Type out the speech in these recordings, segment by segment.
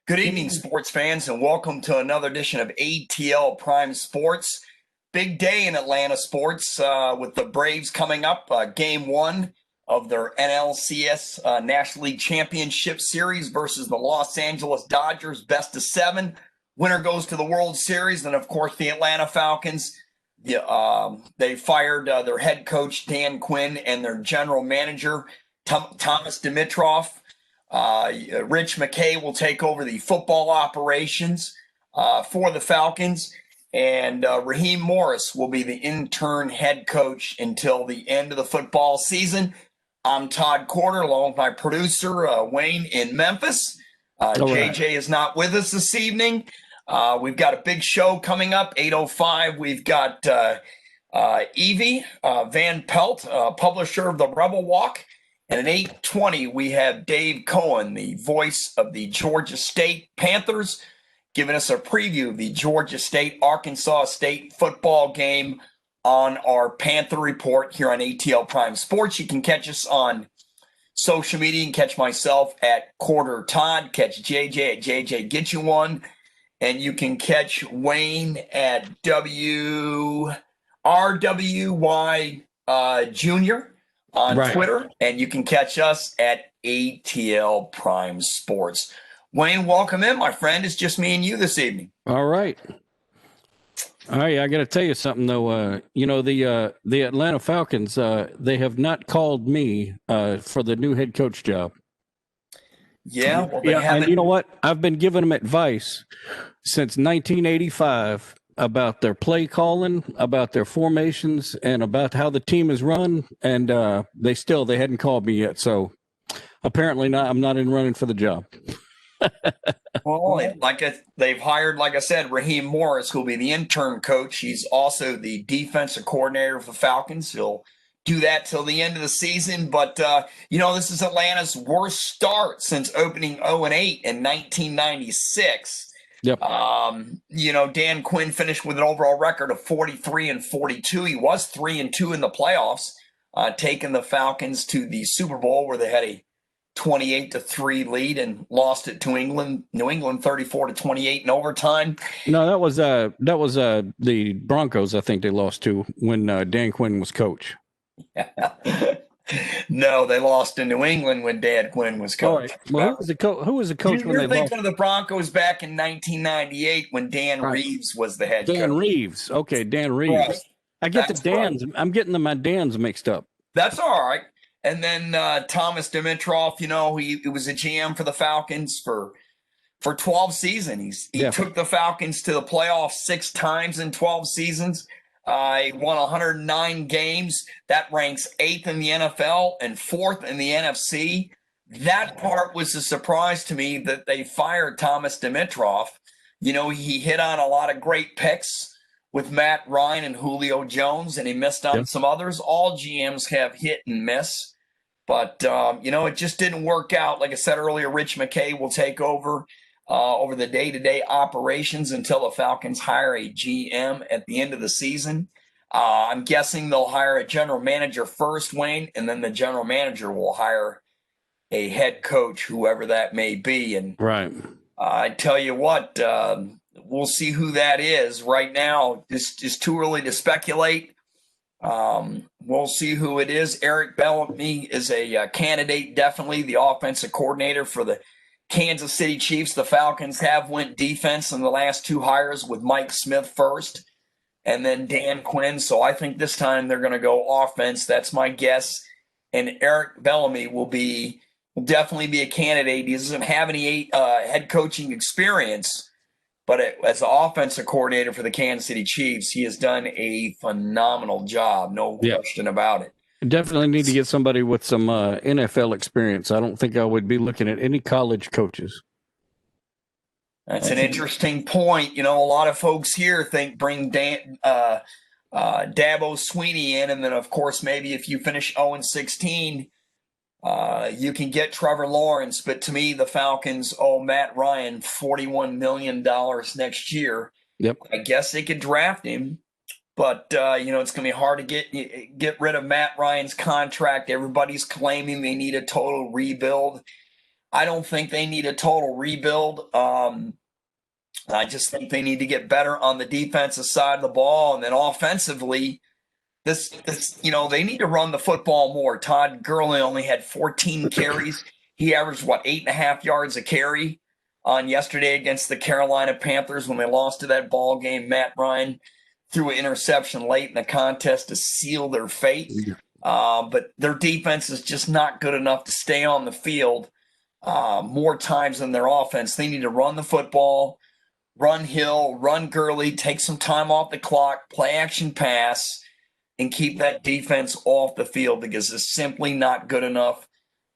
Good evening, sports fans, and welcome to another edition of ATL Prime Sports. Big day in Atlanta sports with the Braves coming up. Game one of their NLCS National League Championship Series versus the Los Angeles Dodgers, best of seven. Winner goes to the World Series, and of course the Atlanta Falcons. They fired their head coach, Dan Quinn, and their general manager, Thomas Dimitroff. Rich McKay will take over the football operations for the Falcons, and Raheem Morris will be the intern head coach until the end of the football season. I'm Todd Corder, along with my producer, Wayne in Memphis. JJ is not with us this evening. We've got a big show coming up, 8:05. We've got Evie Van Pelt, publisher of the Rebel Walk. And at 8:20, we have Dave Cohen, the voice of the Georgia State Panthers, giving us a preview of the Georgia State-Arkansas State football game on our Panther Report here on ATL Prime Sports. You can catch us on social media. You can catch myself at Corder Todd, catch JJ at JJ Get You One, and you can catch Wayne at RWY Jr. on Twitter, and you can catch us at ATL Prime Sports. Wayne, welcome in, my friend. It's just me and you this evening. All right. I got to tell you something, though. The Atlanta Falcons, they have not called me for the new head coach job. Yeah, well, and you know what? I've been giving them advice since 1985 about their play calling, about their formations, and about how the team is run, and they hadn't called me yet. So apparently not. I'm not in running for the job. Well, they've hired, like I said, Raheem Morris, who will be the intern coach. He's also the defensive coordinator for the Falcons. He'll do that till the end of the season. But, this is Atlanta's worst start since opening 0-8 in 1996. Yep. Dan Quinn finished with an overall record of 43-42. He was 3-2 in the playoffs, taking the Falcons to the Super Bowl where they had a 28-3 lead and lost it to New England 34-28 in overtime. No, that was the Broncos. I think they lost to when Dan Quinn was coach. No, they lost in New England when Dan Quinn was coach. Right. Well, who was the coach when they lost? You're thinking of the Broncos back in 1998 when Dan Reeves was the head coach. Dan Reeves. Okay, Dan Reeves. Right. I get the Dans. Right. I'm getting my Dans mixed up. That's all right. And then Thomas Dimitroff, he was a GM for the Falcons for 12 seasons. He took the Falcons to the playoffs 6 times in 12 seasons. He won 109 games. That ranks 8th in the NFL and 4th in the NFC. That part was a surprise to me that they fired Thomas Dimitroff. He hit on a lot of great picks with Matt Ryan and Julio Jones, and he missed on some others. All GMs have hit and miss. But, it just didn't work out. Like I said earlier, Rich McKay will take over the day-to-day operations until the Falcons hire a GM at the end of the season. I'm guessing they'll hire a general manager first, Wayne, and then the general manager will hire a head coach, whoever that may be. And right. I tell you what, we'll see who that is. Right now, it's too early to speculate. We'll see who it is. Eric Bellamy is a candidate, definitely the offensive coordinator for the Kansas City Chiefs. The Falcons have went defense in the last 2 hires with Mike Smith first and then Dan Quinn. So I think this time they're going to go offense. That's my guess. And Eric Bellamy will definitely be a candidate. He doesn't have any head coaching experience, but as the offensive coordinator for the Kansas City Chiefs, he has done a phenomenal job. No question about it. Definitely need to get somebody with some NFL experience. I don't think I would be looking at any college coaches. That's an interesting point. A lot of folks here think bring Dabo Swinney in, and then, of course, maybe if you finish 0-16, you can get Trevor Lawrence. But to me, the Falcons owe Matt Ryan $41 million next year. Yep. I guess they could draft him. But, it's going to be hard to get rid of Matt Ryan's contract. Everybody's claiming they need a total rebuild. I don't think they need a total rebuild. I just think they need to get better on the defensive side of the ball, and then offensively, they need to run the football more. Todd Gurley only had 14 carries. He averaged 8.5 yards a carry on yesterday against the Carolina Panthers when they lost to that ball game. Matt Ryan threw an interception late in the contest to seal their fate. But their defense is just not good enough to stay on the field more times than their offense. They need to run the football, run Hill, run Gurley, take some time off the clock, play action pass, and keep that defense off the field because it's simply not good enough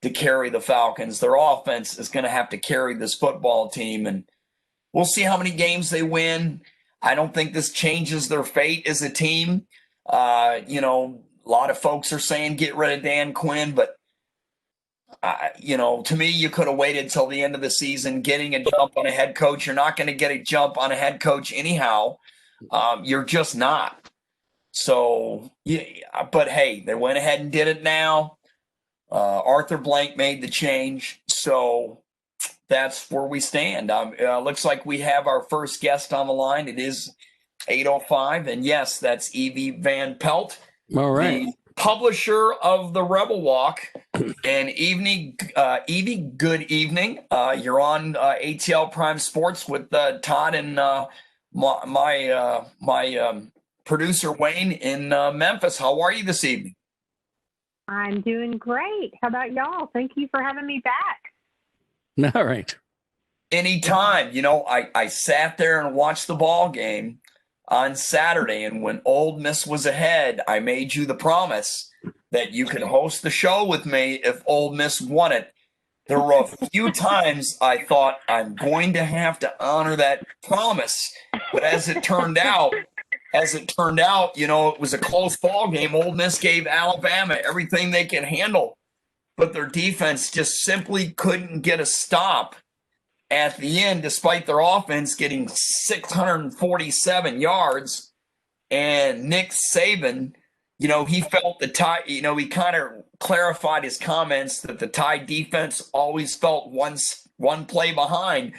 to carry the Falcons. Their offense is going to have to carry this football team, and we'll see how many games they win. I don't think this changes their fate as a team. A lot of folks are saying get rid of Dan Quinn, but to me, you could have waited till the end of the season getting a jump on a head coach. You're not going to get a jump on a head coach anyhow. You're just not. So, yeah, but hey, they went ahead and did it now. Arthur Blank made the change. So that's where we stand. Looks like we have our first guest on the line. It is 8:05. And yes, that's Evie Van Pelt. All right. The publisher of the Rebel Walk. And Evie, good evening. You're on ATL Prime Sports with Todd and my producer Wayne in Memphis. How are you this evening? I'm doing great. How about y'all? Thank you for having me back. All right. Anytime. I sat there and watched the ball game on Saturday, and when Ole Miss was ahead, I made you the promise that you could host the show with me if Ole Miss won it. There were a few times I thought I'm going to have to honor that promise, but as it turned out, it was a close ball game. Ole Miss gave Alabama everything they can handle, but their defense just simply couldn't get a stop at the end, despite their offense getting 647 yards. And Nick Saban, he felt the Tide, he kind of clarified his comments that the Tide defense always felt one play behind.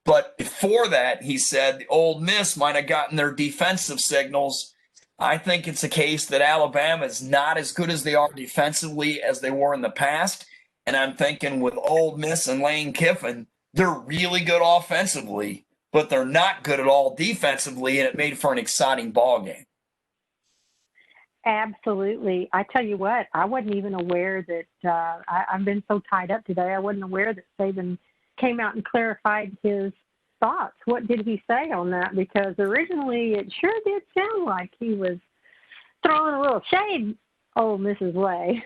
But before that, he said the Ole Miss might have gotten their defensive signals. I think it's a case that Alabama is not as good as they are defensively as they were in the past. And I'm thinking with Ole Miss and Lane Kiffin, they're really good offensively, but they're not good at all defensively, and it made for an exciting ball game. Absolutely. I tell you what, I wasn't even aware that I've been so tied up today. I wasn't aware that Saban came out and clarified his thoughts. What did he say on that? Because originally it sure did sound like he was throwing a little shade Ole Miss's way.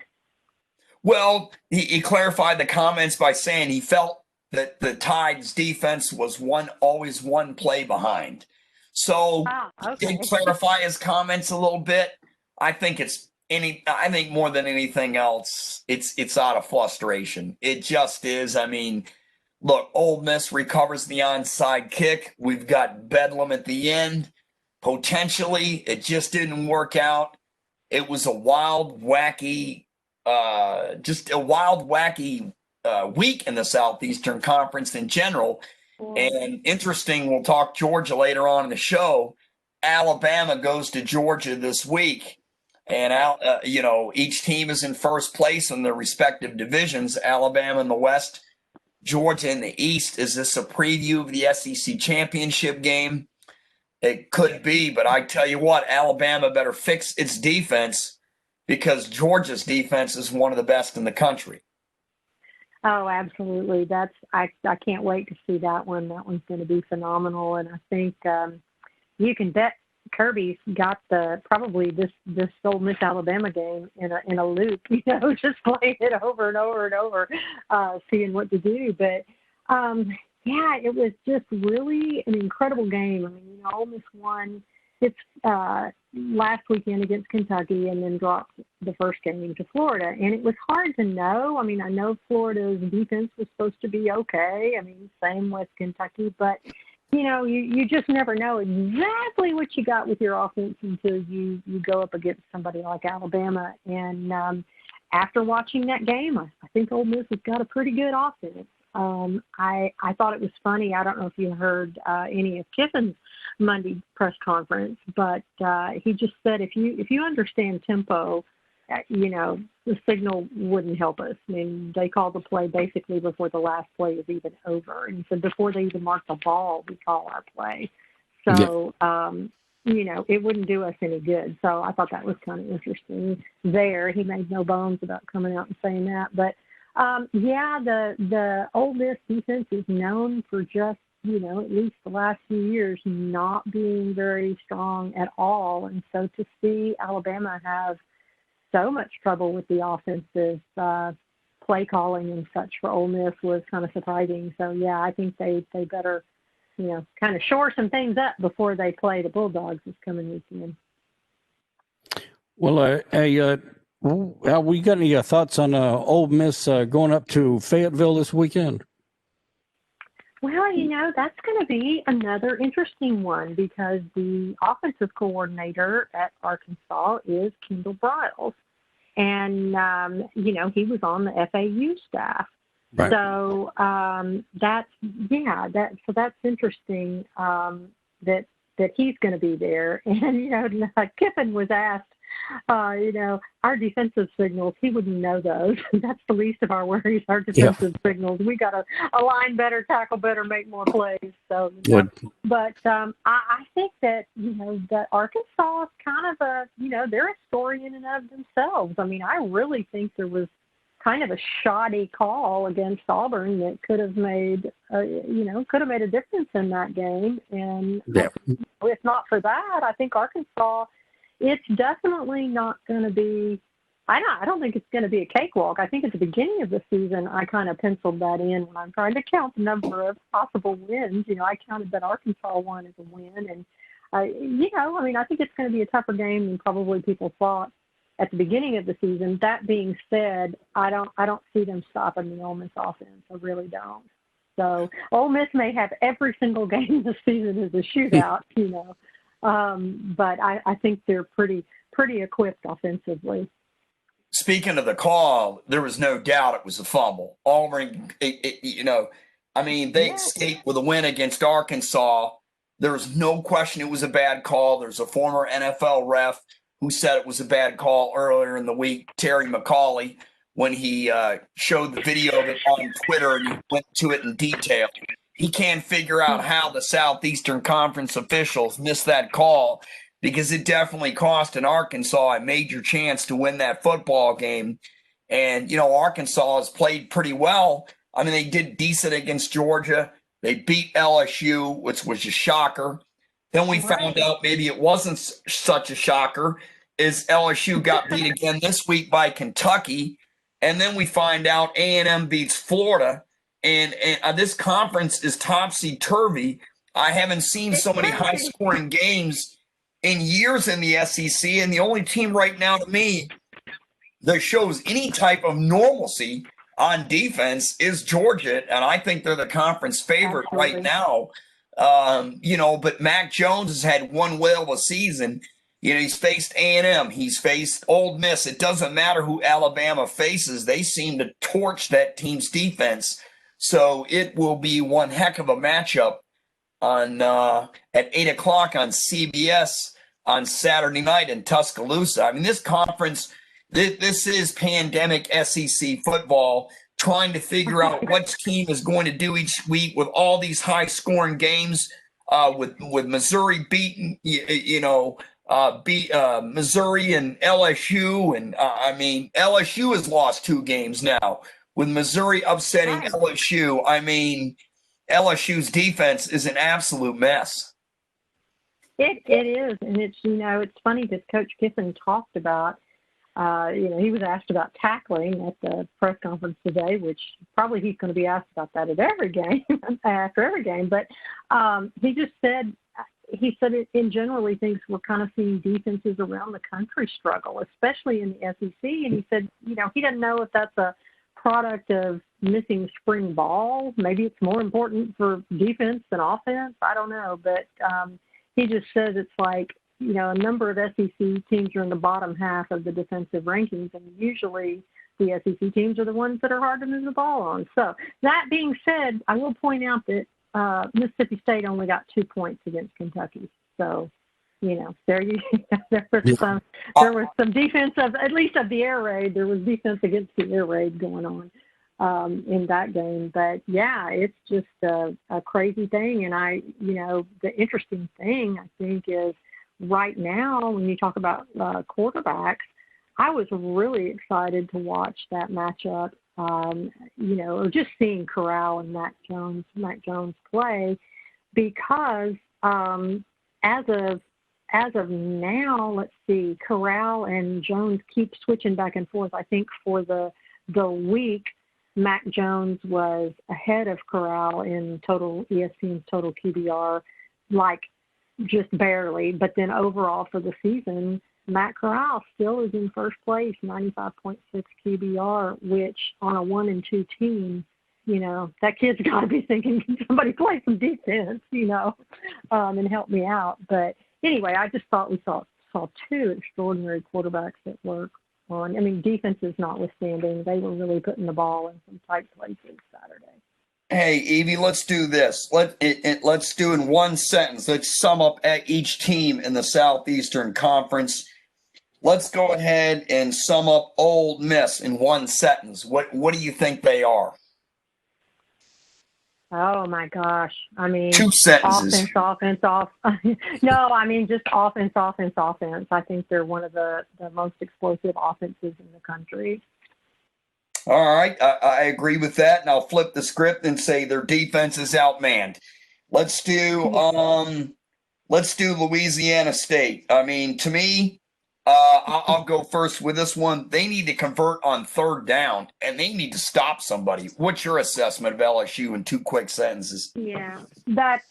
Well, he clarified the comments by saying he felt that the Tide's defense was always one play behind. So okay. He did clarify his comments a little bit. I think more than anything else, it's out of frustration. It just is. I mean, look, Ole Miss recovers the onside kick. We've got Bedlam at the end. Potentially, it just didn't work out. It was a wild, wacky week in the Southeastern Conference in general. And interesting, we'll talk Georgia later on in the show. Alabama goes to Georgia this week. And, each team is in first place in their respective divisions. Alabama in the West, Georgia in the East. Is this a preview of the SEC championship game? It could be, but I tell you what, Alabama better fix its defense because Georgia's defense is one of the best in the country. Oh, absolutely. I can't wait to see that one. That one's going to be phenomenal. And I think you can bet Kirby's got probably this Ole Miss Alabama game in a loop, just playing it over and over and over, seeing what to do. But it was just really an incredible game. I mean, Ole Miss won its last weekend against Kentucky and then dropped the first game to Florida. And it was hard to know. I mean, I know Florida's defense was supposed to be okay. I mean, same with Kentucky, but you just never know exactly what you got with your offense until you go up against somebody like Alabama. And after watching that game, I think Ole Miss has got a pretty good offense. I thought it was funny. I don't know if you heard any of Kiffin's Monday press conference, but he just said if you understand tempo, the signal wouldn't help us. I mean, they call the play basically before the last play is even over, and he said before they even mark the ball, we call our play. So. Yeah. It wouldn't do us any good. So I thought that was kind of interesting there. He made no bones about coming out and saying that. But, the Ole Miss defense is known for just, at least the last few years, not being very strong at all. And so to see Alabama have so much trouble with the offensive play calling and such for Ole Miss was kind of surprising. So, yeah, I think they better – kind of shore some things up before they play the Bulldogs this coming weekend. Well, we got any thoughts on Ole Miss going up to Fayetteville this weekend? Well, that's going to be another interesting one because the offensive coordinator at Arkansas is Kendall Briles. And, he was on the FAU staff. Right. So that's interesting that he's going to be there. And Kiffin was asked, our defensive signals. He wouldn't know those. That's the least of our worries. Our defensive signals. We got to align better, tackle better, make more plays. So, but I think that that Arkansas is kind of they're a story in and of themselves. I mean, I really think there was kind of a shoddy call against Auburn that could have made a difference in that game. And if not for that, I think Arkansas, it's definitely not going to be. I don't think it's going to be a cakewalk. I think at the beginning of the season, I kind of penciled that in when I'm trying to count the number of possible wins. I counted that Arkansas won as a win, and I think it's going to be a tougher game than probably people thought at the beginning of the season. That being said, I don't see them stopping the Ole Miss offense. I really don't. So Ole Miss may have every single game this season as a shootout, but I think they're pretty equipped offensively. Speaking of the call, there was no doubt it was a fumble. Auburn, they escaped with a win against Arkansas. There was no question it was a bad call. There's a former NFL ref who said it was a bad call earlier in the week, Terry McCauley, when he showed the video of it on Twitter and he went to it in detail. He can't figure out how the Southeastern Conference officials missed that call because it definitely cost an Arkansas a major chance to win that football game. And, Arkansas has played pretty well. I mean, they did decent against Georgia. They beat LSU, which was a shocker. Then we found out maybe it wasn't such a shocker as LSU got beat again this week by Kentucky. And then we find out A&M beats Florida. And this conference is topsy-turvy. I haven't seen so many high-scoring games in years in the SEC. And the only team right now to me that shows any type of normalcy on defense is Georgia. And I think they're the conference favorite right now. But Mac Jones has had one whale of a season. He's faced A&M. He's faced Ole Miss. It doesn't matter who Alabama faces. They seem to torch that team's defense. So it will be one heck of a matchup at 8 o'clock on CBS on Saturday night in Tuscaloosa. I mean, this conference, this is pandemic SEC football, trying to figure out what team is going to do each week with all these high-scoring games, with Missouri beating, Missouri and LSU. And, LSU has lost 2 games now. With Missouri upsetting LSU, LSU's defense is an absolute mess. It is, and it's funny that Coach Kiffin talked about. He was asked about tackling at the press conference today, which probably he's going to be asked about that at every game, after every game. But he said it in general, he thinks we're kind of seeing defenses around the country struggle, especially in the SEC. And he said, he doesn't know if that's a product of missing spring ball. Maybe it's more important for defense than offense. I don't know. But he just says it's like, a number of SEC teams are in the bottom half of the defensive rankings, and usually the SEC teams are the ones that are hard to move the ball on. So that being said, I will point out that Mississippi State only got 2 points against Kentucky. So, there was some defense at least of the air raid. There was defense against the air raid going on in that game. But yeah, it's just a crazy thing. And the interesting thing I think is right now when you talk about quarterbacks, I was really excited to watch that matchup. Or just seeing Corral and Mac Jones play, because as of now, let's see, Corral and Jones keep switching back and forth. I think for the week, Mac Jones was ahead of Corral in total ESPN's total QBR, like just barely. But then overall for the season, Matt Corral still is in first place, 95.6 QBR, which on a 1-2 team, that kid's got to be thinking, can somebody play some defense, and help me out. But anyway, I just thought we saw two extraordinary quarterbacks at work on. I mean, defenses notwithstanding, they were really putting the ball in some tight places Saturday. Hey, Evie, let's do this. Let's do in one sentence. Let's sum up each team in the Southeastern Conference. Let's go ahead and sum up Ole Miss in one sentence. What do you think they are? Oh my gosh! I mean, 2 sentences. Offense. No, I mean just offense. I think they're one of the most explosive offenses in the country. All right, I agree with that, and I'll flip the script and say their defense is outmanned. Let's do Louisiana State. I mean, to me, I'll go first with this one. They need to convert on third down, and they need to stop somebody. What's your assessment of LSU in 2 quick sentences? Yeah, that's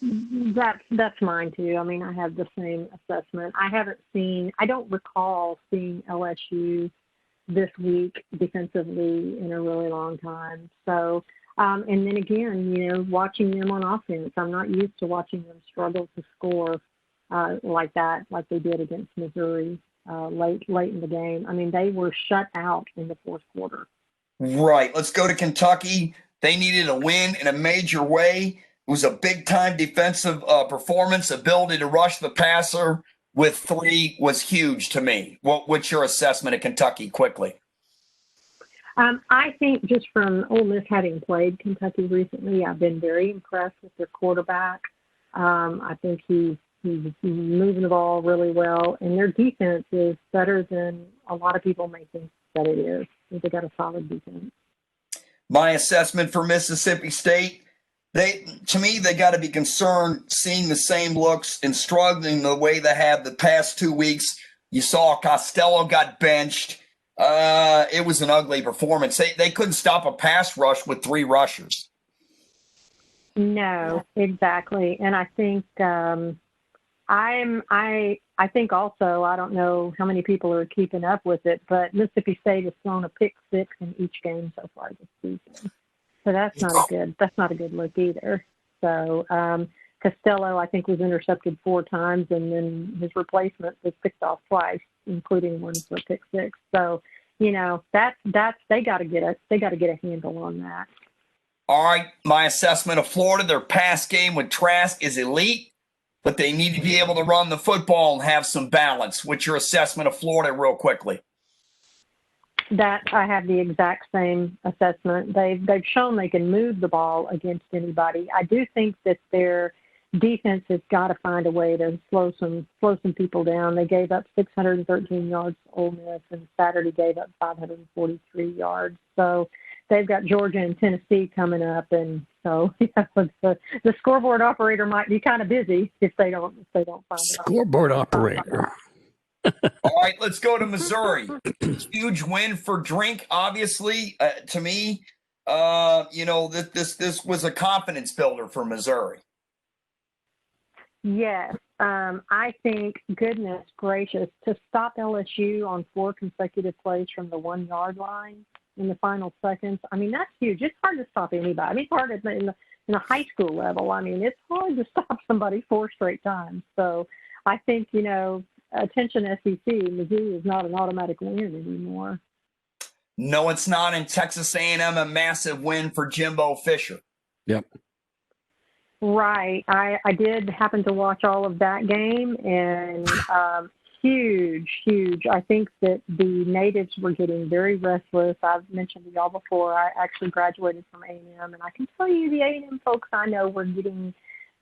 mine too. I mean, I have the same assessment. I don't recall seeing LSU this week defensively in a really long time. So, and then again, watching them on offense, I'm not used to watching them struggle to score like that, like they did against Missouri late in the game. I mean, they were shut out in the fourth quarter. Right. Let's go to Kentucky. They needed a win in a major way. It was a big-time defensive performance. Ability to rush the passer with 3 was huge to me. What's your assessment of Kentucky quickly? I think just from Ole Miss having played Kentucky recently, I've been very impressed with their quarterback. I think he's moving the ball really well, and their defense is better than a lot of people may think that it is. They got a solid defense. My assessment for Mississippi State, they got to be concerned seeing the same looks and struggling the way they have the past 2 weeks. You saw Costello got benched. It was an ugly performance. They couldn't stop a pass rush with 3 rushers. No, exactly. And I think I think also, I don't know how many people are keeping up with it, but Mississippi State has thrown a pick 6 in each game so far this season. So that's not a good look either. So Costello, I think, was intercepted 4 times, and then his replacement was picked off twice, including one for pick 6. So, that's they got to get a handle on that. All right, my assessment of Florida, their pass game with Trask is elite, but they need to be able to run the football and have some balance. What's your assessment of Florida real quickly? That I have the exact same assessment. They've shown they can move the ball against anybody. I do think that their defense has got to find a way to slow some people down. They gave up 613 yards to Ole Miss, and Saturday gave up 543 yards. So they've got Georgia and Tennessee coming up, and so the scoreboard operator might be kind of busy if they don't find it. Scoreboard operator. All right, let's go to Missouri. Huge win for Drink, obviously. To me, this was a confidence builder for Missouri. Yes, I think, goodness gracious, to stop LSU on 4 consecutive plays from the 1-yard line in the final seconds. I mean, that's huge. It's hard to stop anybody. I mean, it's hard in the high school level. I mean, it's hard to stop somebody 4 straight times. So I think, attention SEC, Mizzou is not an automatic win anymore. No, it's not. In Texas A&M, a massive win for Jimbo Fisher. Yep. Right. I did happen to watch all of that game, and huge. I think that the natives were getting very restless. I've mentioned to y'all before, I actually graduated from A&M, and I can tell you the A&M folks I know were getting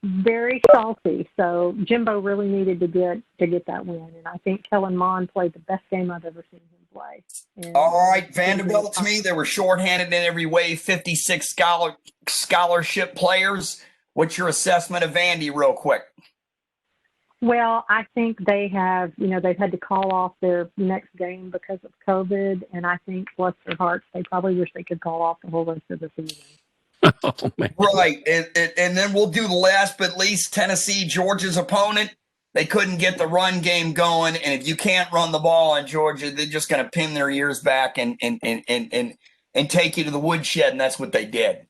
very salty. So Jimbo really needed to get that win, and I think Kellen Mond played the best game I've ever seen him play. And, all right, Vanderbilt, to me, they were shorthanded in every way, 56 scholarship players. What's your assessment of Vandy real quick? Well, I think they have, they've had to call off their next game because of COVID, and I think, bless their hearts, they probably wish they could call off the whole rest of the season. Oh, man. Right, and then we'll do the last but least, Tennessee, Georgia's opponent. They couldn't get the run game going, and if you can't run the ball on Georgia, they're just going to pin their ears back and take you to the woodshed, and that's what they did.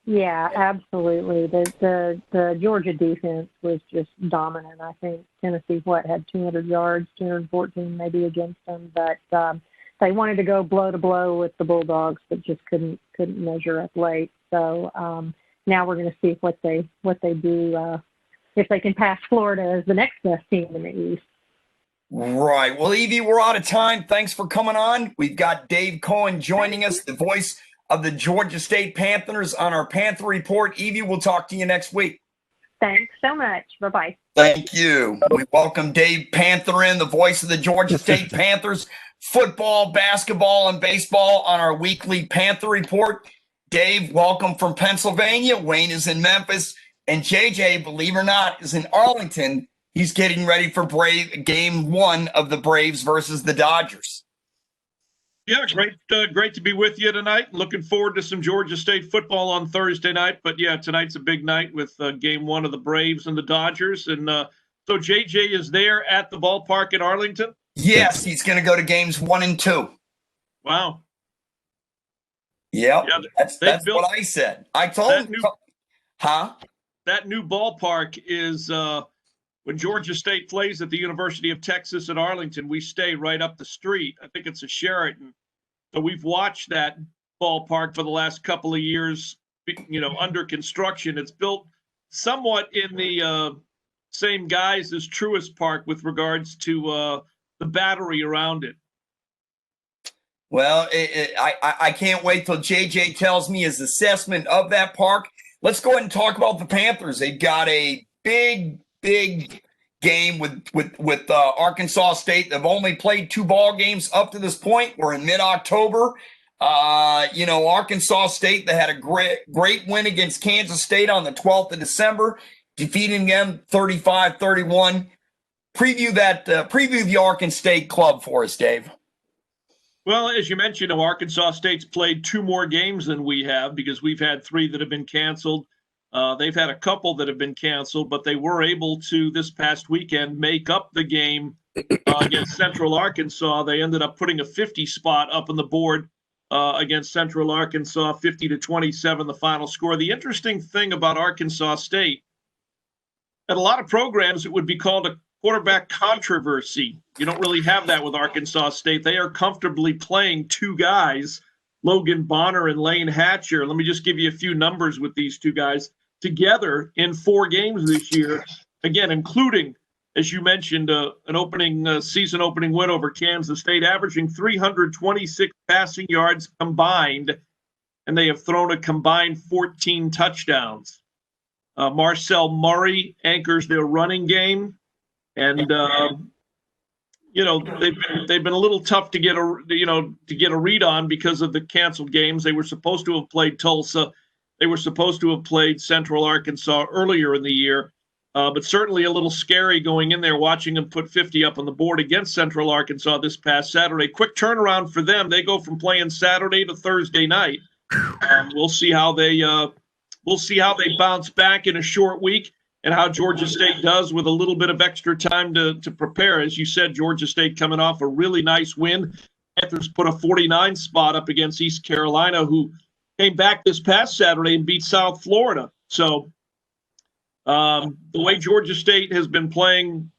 Yeah, absolutely. The Georgia defense was just dominant. I think Tennessee, had 200 yards, 214 maybe against them, but they wanted to go blow to blow with the Bulldogs, but just couldn't measure up late. So now we're going to see what they do if they can pass Florida as the next best team in the East. Right. Well, Evie, we're out of time. Thanks for coming on. We've got Dave Cohen joining us, the voice of the Georgia State Panthers on our Panther Report. Evie, we'll talk to you next week. Thanks so much. Bye-bye. Thank you. We welcome Dave Panther in, the voice of the Georgia State Panthers, football, basketball, and baseball on our weekly Panther Report. Dave, welcome from Pennsylvania. Wayne is in Memphis. And JJ, believe it or not, is in Arlington. He's getting ready for game 1 of the Braves versus the Dodgers. Yeah, great to be with you tonight. Looking forward to some Georgia State football on Thursday night. But yeah, tonight's a big night with game 1 of the Braves and the Dodgers. And so JJ is there at the ballpark in Arlington? Yes, he's going to go to games 1 and 2. Wow. Yep, Yeah, that's what I said. I told him. That new ballpark is when Georgia State plays at the University of Texas at Arlington, we stay right up the street. I think it's a Sheraton. So we've watched that ballpark for the last couple of years, under construction. It's built somewhat in the same guise as Truist Park with regards to the battery around it. Well, I can't wait till JJ tells me his assessment of that park. Let's go ahead and talk about the Panthers. They got a big game with Arkansas State. They've only played 2 ball games up to this point. We're in mid-October. Arkansas State, they had a great win against Kansas State on the 12th of December, defeating them 35-31. Preview the Arkansas State club for us, Dave. Well, as you mentioned, Arkansas State's played 2 more games than we have because we've had 3 that have been canceled. They've had a couple that have been canceled, but they were able to, this past weekend, make up the game against Central Arkansas. They ended up putting a 50 spot up on the board against Central Arkansas, 50-27, the final score. The interesting thing about Arkansas State, at a lot of programs, it would be called a quarterback controversy. You don't really have that with Arkansas State. They are comfortably playing 2 guys, Logan Bonner and Lane Hatcher. Let me just give you a few numbers with these 2 guys together in 4 games this year. Again, including, as you mentioned, an season opening win over Kansas State, averaging 326 passing yards combined, and they have thrown a combined 14 touchdowns. Marcel Murray anchors their running game. And they've been a little tough to get a read on because of the canceled games. They were supposed to have played Tulsa. They were supposed to have played Central Arkansas earlier in the year, but certainly a little scary going in there, watching them put 50 up on the board against Central Arkansas this past Saturday. Quick turnaround for them. They go from playing Saturday to Thursday night. We'll see how they bounce back in a short week, and how Georgia State does with a little bit of extra time to prepare. As you said, Georgia State coming off a really nice win. Panthers put a 49 spot up against East Carolina, who came back this past Saturday and beat South Florida. So the way Georgia State has been playing,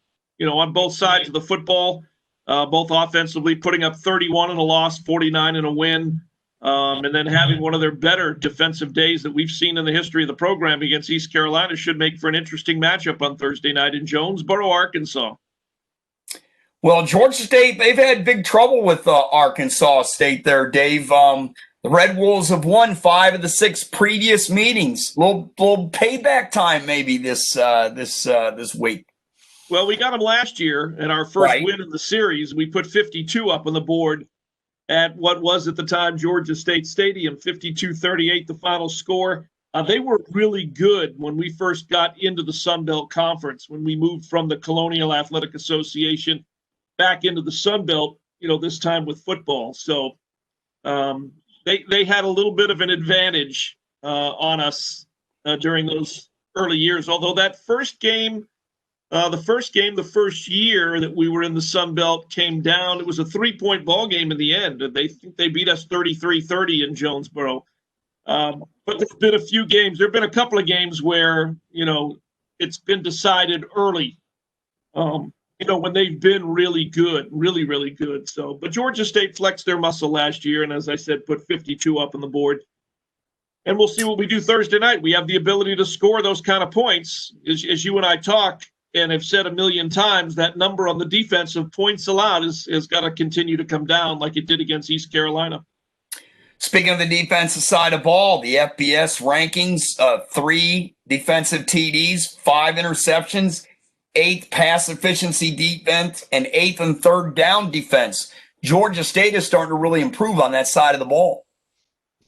on both sides of the football, both offensively, putting up 31 in a loss, 49 in a win, and then having one of their better defensive days that we've seen in the history of the program against East Carolina should make for an interesting matchup on Thursday night in Jonesboro, Arkansas. Well, Georgia State, they've had big trouble with Arkansas State there, Dave. The Red Wolves have won 5 of the 6 previous meetings. Little payback time maybe this week. Well, we got them last year in our first win in the series. We put 52 up on the board at what was at the time Georgia State Stadium, 52-38, the final score. They were really good when we first got into the Sun Belt Conference, when we moved from the Colonial Athletic Association back into the Sun Belt, this time with football. So they had a little bit of an advantage on us during those early years, although that first game, the first year that we were in the Sun Belt came down. It was a 3-point ball game in the end. They beat us 33-30 in Jonesboro. But there's been a few games. There have been a couple of games where, it's been decided early, when they've been really good, really, really good. So, but Georgia State flexed their muscle last year, and as I said, put 52 up on the board. And we'll see what we do Thursday night. We have the ability to score those kind of points. As you and I talk and have said a million times, that number on the defensive points allowed has got to continue to come down like it did against East Carolina. Speaking of the defensive side of ball, the FBS rankings, 3 defensive TDs, 5 interceptions, 8th pass efficiency defense, and 8th and 3rd down defense. Georgia State is starting to really improve on that side of the ball.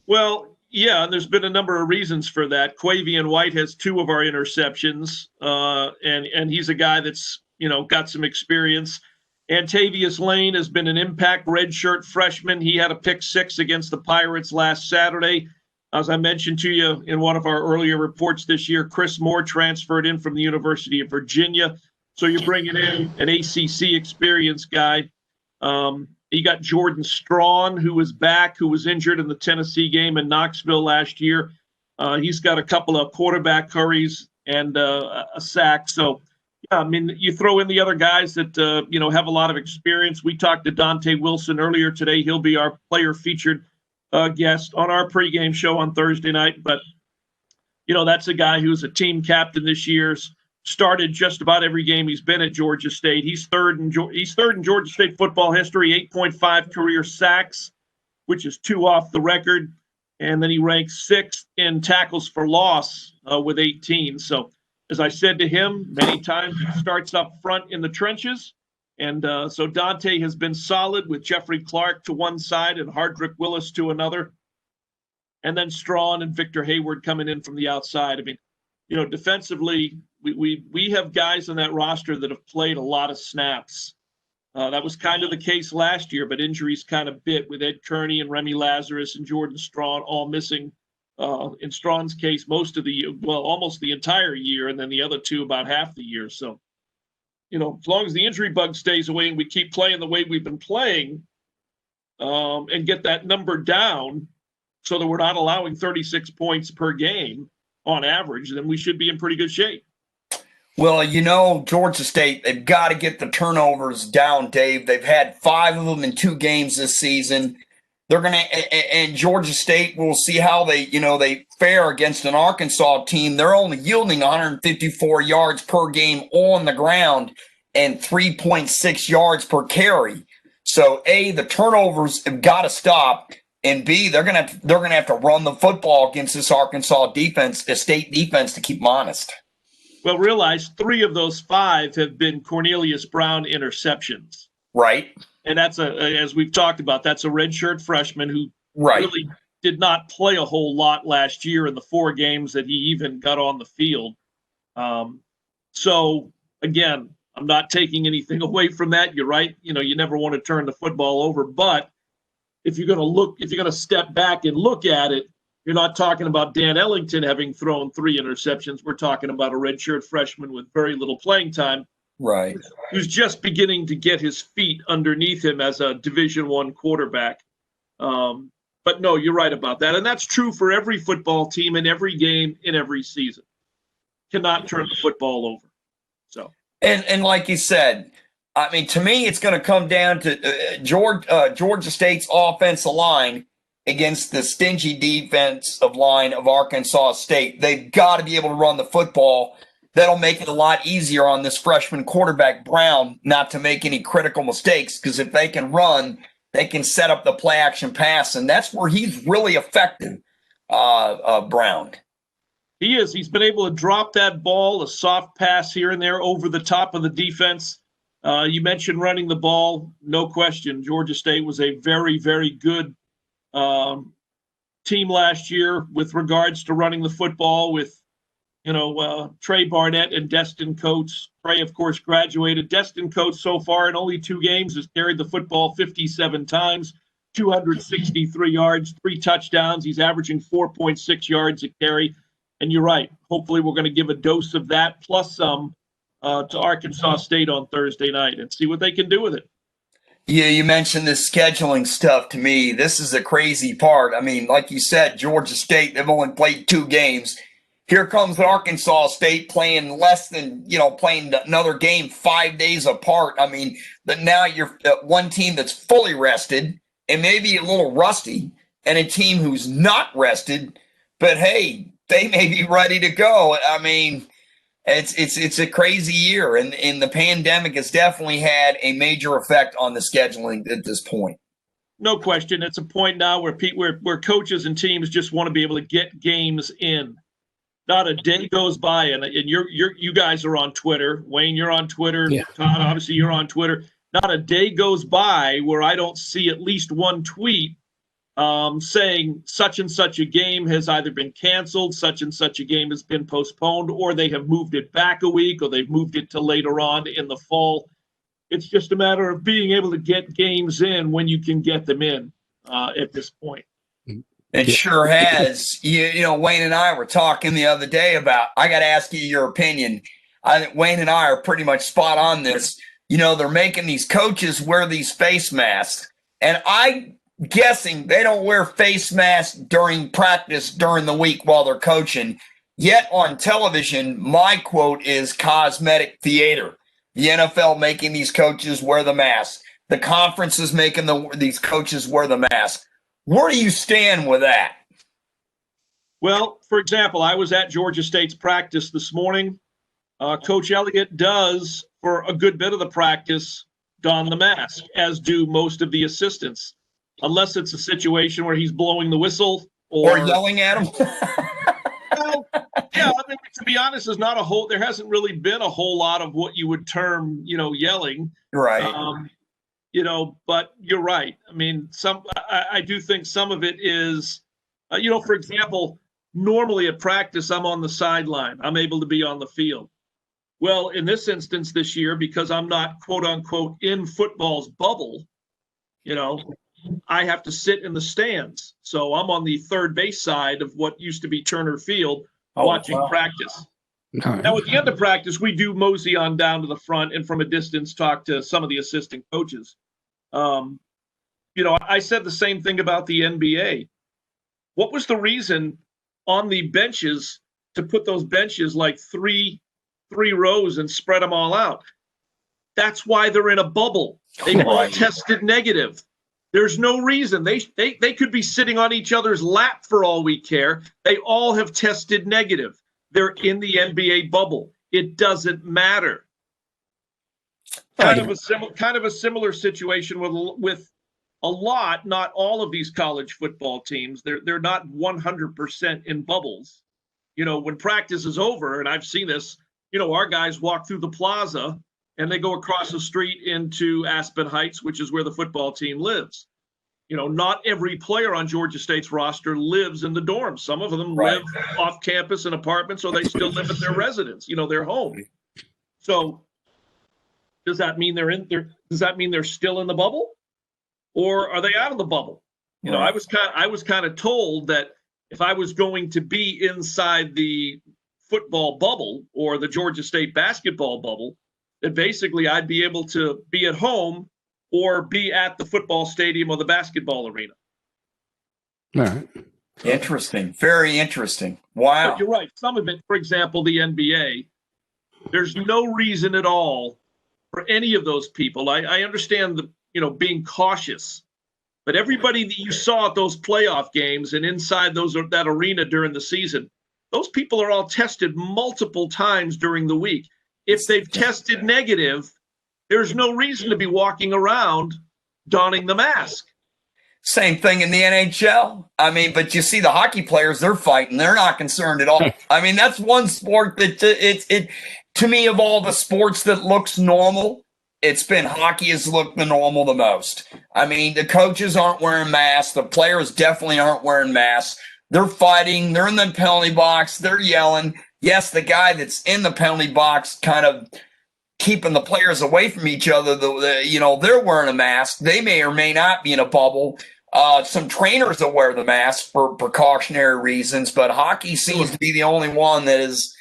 Well, yeah, and there's been a number of reasons for that. Quavian White has 2 of our interceptions, and he's a guy that's, got some experience. Antavius Lane has been an impact redshirt freshman. He had a pick 6 against the Pirates last Saturday. As I mentioned to you in one of our earlier reports this year, Chris Moore transferred in from the University of Virginia. So you're bringing in an ACC experienced guy. You got Jordan Strawn, who was back, who was injured in the Tennessee game in Knoxville last year. He's got a couple of quarterback hurries and a sack. So, yeah, I mean, you throw in the other guys that, have a lot of experience. We talked to Dante Wilson earlier today. He'll be our player featured guest on our pregame show on Thursday night. But, that's a guy who's a team captain this year, started just about every game he's been at Georgia State. He's third in Georgia State football history, 8.5 career sacks, which is 2 off the record. And then he ranks 6th in tackles for loss with 18. So, as I said to him many times, he starts up front in the trenches. And so Dante has been solid with Jeffrey Clark to one side and Hardrick Willis to another. And then Strawn and Victor Hayward coming in from the outside. I mean, defensively, we have guys on that roster that have played a lot of snaps. That was kind of the case last year, but injuries kind of bit with Ed Kearney and Remy Lazarus and Jordan Strawn all missing. In Strawn's case, almost the entire year, and then the other 2 about half the year. So, as long as the injury bug stays away and we keep playing the way we've been playing, and get that number down so that we're not allowing 36 points per game on average, then we should be in pretty good shape. Well, Georgia State, they've got to get the turnovers down, Dave. They've had 5 of them in 2 games this season. They're going to, and Georgia State, we'll see how they fare against an Arkansas team. They're only yielding 154 yards per game on the ground and 3.6 yards per carry. So, A, the turnovers have got to stop, and B, they're going to have to run the football against this Arkansas defense, the state defense, to keep them honest. Well, realize 3 of those 5 have been Cornelius Brown interceptions. Right. And that's as we've talked about, that's a redshirt freshman who really did not play a whole lot last year in the 4 games that he even got on the field. So again, I'm not taking anything away from that. You're right. You never want to turn the football over, but if you're going to step back and look at it, you're not talking about Dan Ellington having thrown 3 interceptions. We're talking about a redshirt freshman with very little playing time. Right. Who's just beginning to get his feet underneath him as a Division I quarterback. But no, you're right about that. And that's true for every football team in every game in every season. Cannot turn the football over. So. And like you said, I mean, to me, it's going to come down to Georgia State's offensive line against the stingy defensive line of Arkansas State. They've got to be able to run the football. That'll make it a lot easier on this freshman quarterback, Brown, not to make any critical mistakes, because if they can run, they can set up the play action pass, and that's where he's really effective, Brown. He is. He's been able to drop that ball, a soft pass here and there over the top of the defense. You mentioned running the ball. No question. Georgia State was a very, very good team last year with regards to running the football with, Trey Barnett and Destin Coates. Trey, of course, graduated. Destin Coates so far in only 2 games has carried the football 57 times, 263 yards, 3 touchdowns. He's averaging 4.6 yards a carry. And you're right. Hopefully we're going to give a dose of that plus some to Arkansas State on Thursday night and see what they can do with it. Yeah, you mentioned this scheduling stuff to me. This is a crazy part. I mean, like you said, Georgia State, they've only played 2 games. Here comes Arkansas State playing playing another game 5 days apart. I mean, now you're one team that's fully rested and maybe a little rusty, and a team who's not rested, but hey, they may be ready to go. I mean, it's a crazy year, and the pandemic has definitely had a major effect on the scheduling at this point. No question. It's a point now where coaches and teams just want to be able to get games in. Not a day goes by, and you guys are on Twitter. Wayne, you're on Twitter. Yeah. Todd, obviously, you're on Twitter. Not a day goes by where I don't see at least one tweet saying such and such a game has either been canceled, such and such a game has been postponed, or they have moved it back a week, or they've moved it to later on in the fall. It's just a matter of being able to get games in when you can get them in at this point. It sure has. Wayne and I were talking the other day about, I got to ask you your opinion. I think Wayne and I are pretty much spot on this. They're making these coaches wear these face masks, and I'm guessing they don't wear face masks during practice during the week while they're coaching. Yet on television, my quote is cosmetic theater. The NFL making these coaches wear the mask. The conference is making these coaches wear the mask. Where do you stand with that? Well, for example, I was at Georgia State's practice this morning. Coach Elliott does, for a good bit of the practice, don the mask, as do most of the assistants, unless it's a situation where he's blowing the whistle or yelling at him. Well, yeah, I mean, to be honest, there hasn't really been a whole lot of what you would term, yelling. Right. But you're right. I mean, I do think some of it is, for example, normally at practice, I'm on the sideline. I'm able to be on the field. Well, in this instance this year, because I'm not, quote unquote, in football's bubble, I have to sit in the stands. So I'm on the third base side of what used to be Turner Field watching practice. Right. Now, at the end of practice, we do mosey on down to the front and from a distance talk to some of the assistant coaches. I said the same thing about the NBA. What was the reason on the benches to put those benches like three rows and spread them all out? That's why they're in a bubble. They all tested negative. There's no reason. They could be sitting on each other's lap for all we care. They all have tested negative. They're in the NBA bubble. It doesn't matter. Kind of a similar situation with a lot, not all of these college football teams. They're not 100% in bubbles. When practice is over, and I've seen this, our guys walk through the plaza and they go across the street into Aspen Heights, which is where the football team lives. Not every player on Georgia State's roster lives in the dorms. Some of them live off campus in apartments, or they still live at their residence, their home. So does that mean does that mean they're still in the bubble, or are they out of the bubble? I was kind of told that if I was going to be inside the football bubble or the Georgia State basketball bubble, that basically I'd be able to be at home or be at the football stadium or the basketball arena. All right. Interesting. Very interesting. Wow. But you're right. Some of it, for example, the NBA, there's no reason at all for any of those people. I understand being cautious, but everybody that you saw at those playoff games and inside that arena during the season, those people are all tested multiple times during the week. If they've tested negative, there's no reason to be walking around donning the mask. Same thing in the NHL. I mean, but you see the hockey players, they're fighting. They're not concerned at all. I mean, that's one sport that it to me, of all the sports that looks normal, it's been hockey has looked the normal the most. I mean, the coaches aren't wearing masks. The players definitely aren't wearing masks. They're fighting. They're in the penalty box. They're yelling. Yes, the guy that's in the penalty box kind of keeping the players away from each other. They're wearing a mask. They may or may not be in a bubble. Some trainers will wear the mask for precautionary reasons, but hockey seems to be the only one that is.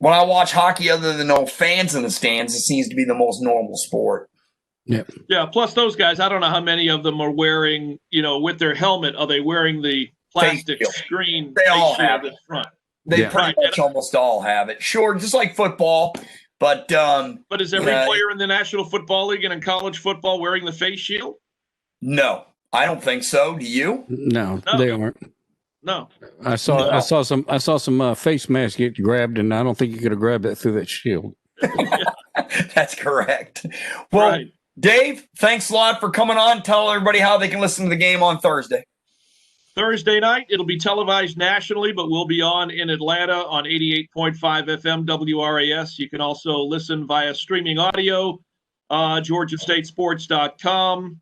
When I watch hockey, other than no fans in the stands, it seems to be the most normal sport. Yeah. Yeah. Plus, those guys, I don't know how many of them are wearing, with their helmet. Are they wearing the plastic screen? They all have it. Front? They pretty much almost all have it. Sure, just like football, but is every player in the National Football League and in college football wearing the face shield? No, I don't think so. Do you? No. They aren't. No, I saw some face masks get grabbed, and I don't think you could have grabbed that through that shield. That's correct. Well, right. Dave, thanks a lot for coming on. Tell everybody how they can listen to the game on Thursday. Thursday night, it'll be televised nationally, but we'll be on in Atlanta on 88.5 FM WRAS. You can also listen via streaming audio, GeorgiaStateSports.com,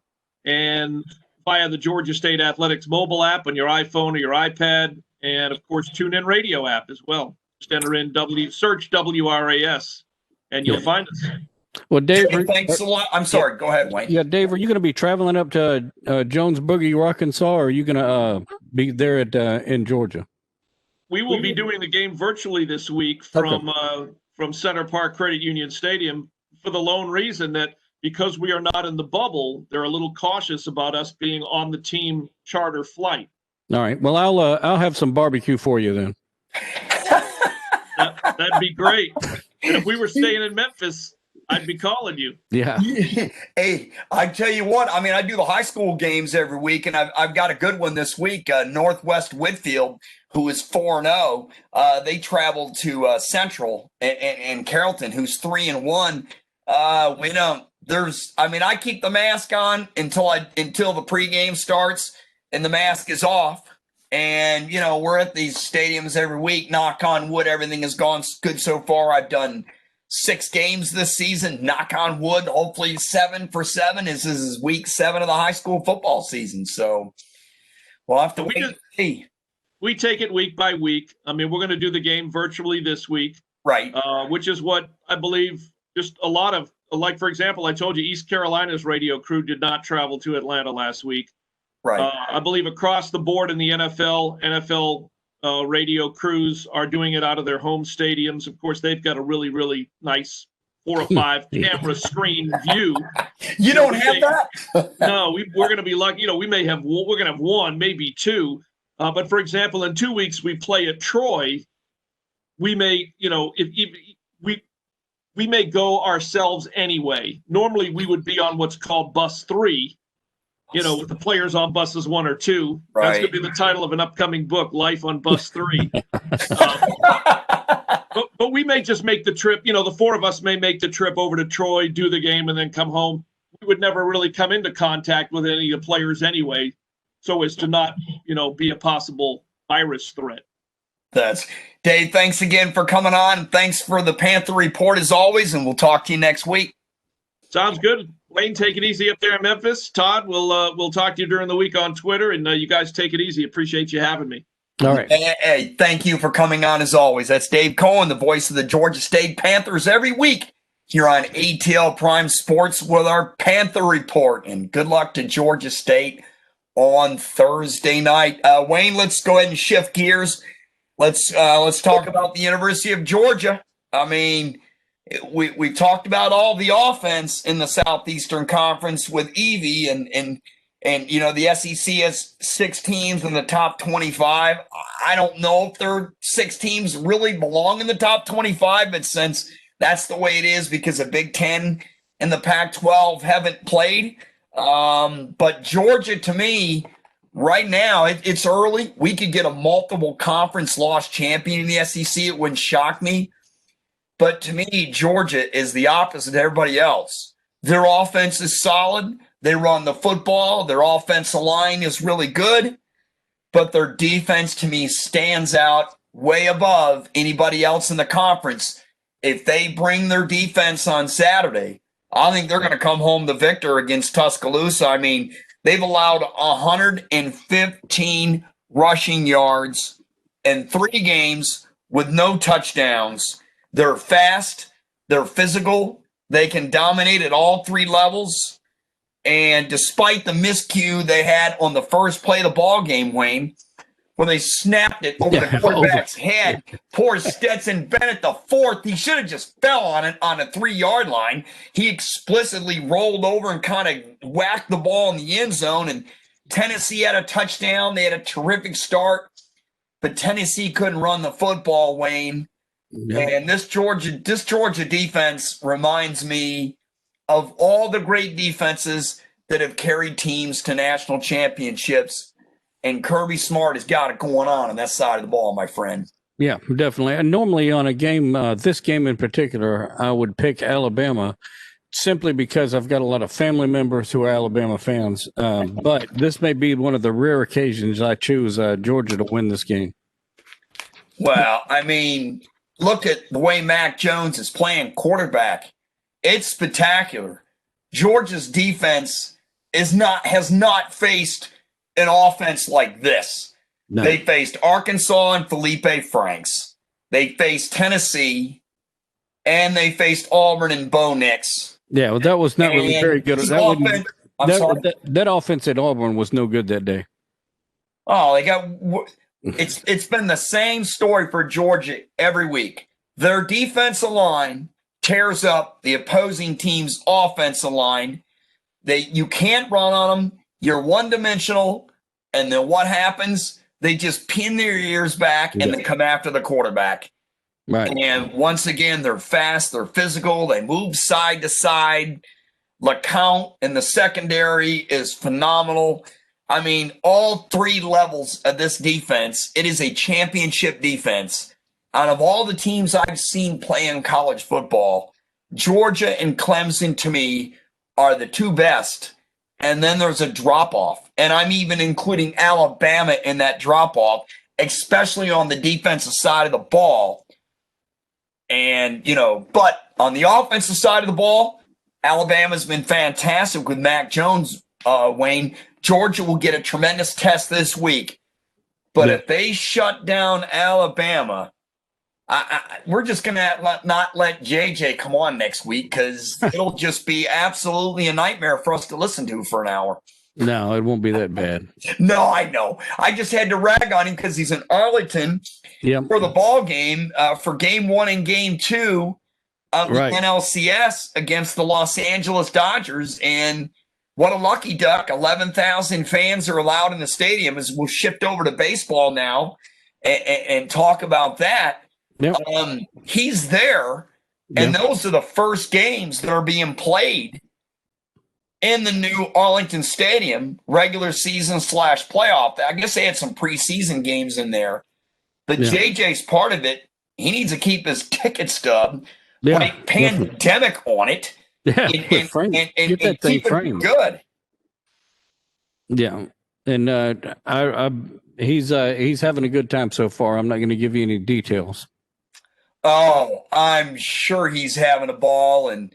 and via the Georgia State Athletics mobile app on your iPhone or your iPad, and of course, TuneIn Radio app as well. Just enter in search WRAS, and you'll find us. Well, Dave, thanks a lot. I'm sorry. Go ahead, Wayne. Yeah, Dave, are you going to be traveling up to Jonesboro, Arkansas, or are you going to be there in Georgia? We will be doing the game virtually this week from Center Park Credit Union Stadium for the lone reason that because we are not in the bubble, they're a little cautious about us being on the team charter flight. All right. Well, I'll have some barbecue for you then. That'd be great. And if we were staying in Memphis, I'd be calling you. Yeah. Hey, I tell you what. I mean, I do the high school games every week, and I've got a good one this week. Northwest Whitfield, who is 4-0, they traveled to Central and Carrollton, who's 3-1. We don't. I keep the mask on until the pregame starts and the mask is off. And, we're at these stadiums every week. Knock on wood, everything has gone good so far. I've done 6 games this season. Knock on wood, hopefully 7 for 7. This is week 7 of the high school football season. So we'll have to wait and see. We take it week by week. I mean, we're going to do the game virtually this week. Right. Which is what I believe just a lot of, like, for example, I told you East Carolina's radio crew did not travel to Atlanta last week. Right. I believe across the board in the NFL radio crews are doing it out of their home stadiums. Of course, they've got a really, really nice 4 or 5 camera screen view. You don't have that? No, we're going to be lucky. we're going to have 1, maybe 2. But for example, in 2 weeks we play at Troy. We may, we may go ourselves anyway. Normally we would be on what's called bus 3. With the players on buses 1 or 2. Right. That's going to be the title of an upcoming book, Life on Bus 3. But we may just make the trip. The 4 of us may make the trip over to Troy, do the game, and then come home. We would never really come into contact with any of the players anyway, so as to not, be a possible virus threat. That's Dave. Thanks again for coming on. Thanks for the Panther report as always, and we'll talk to you next week. Sounds good. Wayne, take it easy up there in Memphis. Todd, we'll talk to you during the week on Twitter, and you guys take it easy. Appreciate you having me. All right. Hey, thank you for coming on as always. That's Dave Cohen, the voice of the Georgia State Panthers, every week here on ATL Prime Sports with our Panther report. And good luck to Georgia State on Thursday night. Wayne, let's go ahead and shift gears. Let's talk about the University of Georgia. I mean, we talked about all the offense in the Southeastern Conference with Evie and the SEC has 6 teams in the top 25. I don't know if their 6 teams really belong in the top 25, but since that's the way it is because of Big Ten in the Pac-12 haven't played. But Georgia, to me, right now, it's early. We could get a multiple conference loss champion in the SEC. It wouldn't shock me. But to me, Georgia is the opposite of everybody else. Their offense is solid. They run the football. Their offensive line is really good. But their defense, to me, stands out way above anybody else in the conference. If they bring their defense on Saturday, I think they're going to come home the victor against Tuscaloosa. I mean, they've allowed 115 rushing yards in 3 games with no touchdowns. They're fast. They're physical. They can dominate at all 3 levels. And despite the miscue they had on the first play of the ball game, Wayne, where they snapped it over the quarterback's head, poor Stetson Bennett, the 4th, he should have just fell on it on a 3-yard line. He explicitly rolled over and kind of whacked the ball in the end zone. And Tennessee had a touchdown. They had a terrific start. But Tennessee couldn't run the football, Wayne. Yep. And this Georgia defense reminds me of all the great defenses that have carried teams to national championships. And Kirby Smart has got it going on that side of the ball, my friend. Yeah, definitely. And normally on a game, this game in particular, I would pick Alabama simply because I've got a lot of family members who are Alabama fans. But this may be one of the rare occasions I choose Georgia to win this game. Well, I mean, look at the way Mac Jones is playing quarterback. It's spectacular. Georgia's defense has not faced an offense like this. No. They faced Arkansas and Felipe Franks. They faced Tennessee, and they faced Auburn and Bo Nix. Yeah, well, that was not really very good. That offense at Auburn was no good that day. Oh, it's been the same story for Georgia every week. Their defensive line tears up the opposing team's offensive line. You can't run on them. You're one-dimensional, and then what happens? They just pin their ears back and they come after the quarterback. Right. And once again, they're fast, they're physical, they move side to side. LeCount in the secondary is phenomenal. I mean, all 3 levels of this defense, it is a championship defense. Out of all the teams I've seen play in college football, Georgia and Clemson, to me, are the 2 best. And then there's a drop-off. And I'm even including Alabama in that drop-off, especially on the defensive side of the ball. And, but on the offensive side of the ball, Alabama's been fantastic with Mac Jones, Wayne. Georgia will get a tremendous test this week. But if they shut down Alabama, we're just going to not let JJ come on next week because it'll just be absolutely a nightmare for us to listen to for an hour. No, it won't be that bad. No, I know. I just had to rag on him because he's in Arlington for the ball game for game 1 and game 2 of the NLCS against the Los Angeles Dodgers. And what a lucky duck. 11,000 fans are allowed in the stadium as we'll shift over to baseball now and talk about that. Yep. He's there, and those are the first games that are being played in the new Arlington Stadium, regular season / playoff. I guess they had some preseason games in there. But JJ's part of it. He needs to keep his ticket stub, like pandemic on it, and get that thing framed. Good. Yeah, and he's having a good time so far. I'm not going to give you any details. Oh, I'm sure he's having a ball, and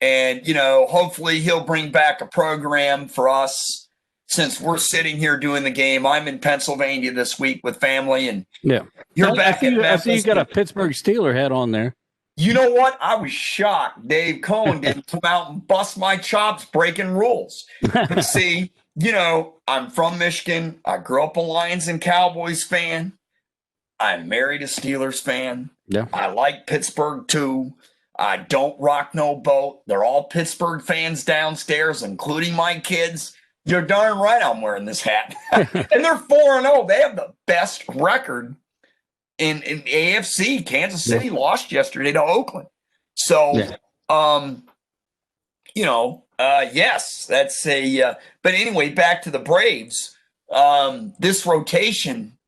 hopefully he'll bring back a program for us since we're sitting here doing the game. I'm in Pennsylvania this week with family, and you're back in Memphis. I see you got a Pittsburgh Steeler hat on there. You know what? I was shocked. Dave Cohen didn't come out and bust my chops breaking rules. But see, I'm from Michigan. I grew up a Lions and Cowboys fan. I'm married a Steelers fan. Yeah. I like Pittsburgh too. I don't rock no boat. They're all Pittsburgh fans downstairs, including my kids. You're darn right I'm wearing this hat. And they're 4-0. They have the best record in AFC. Kansas City lost yesterday to Oakland. So, yes, that's a. But anyway, back to the Braves. This rotation,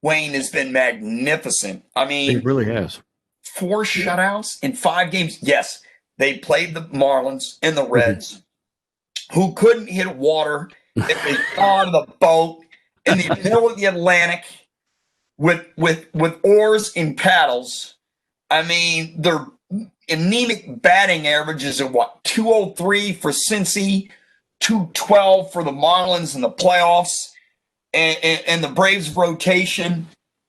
Wayne, has been magnificent. I mean, It really has. 4 shutouts in 5 games. Yes, they played the Marlins and the Reds, who couldn't hit water if they got on the boat in the middle of the Atlantic with oars and paddles. I mean, their anemic batting averages are 203 for Cincy, 212 for the Marlins in the playoffs, and the Braves rotation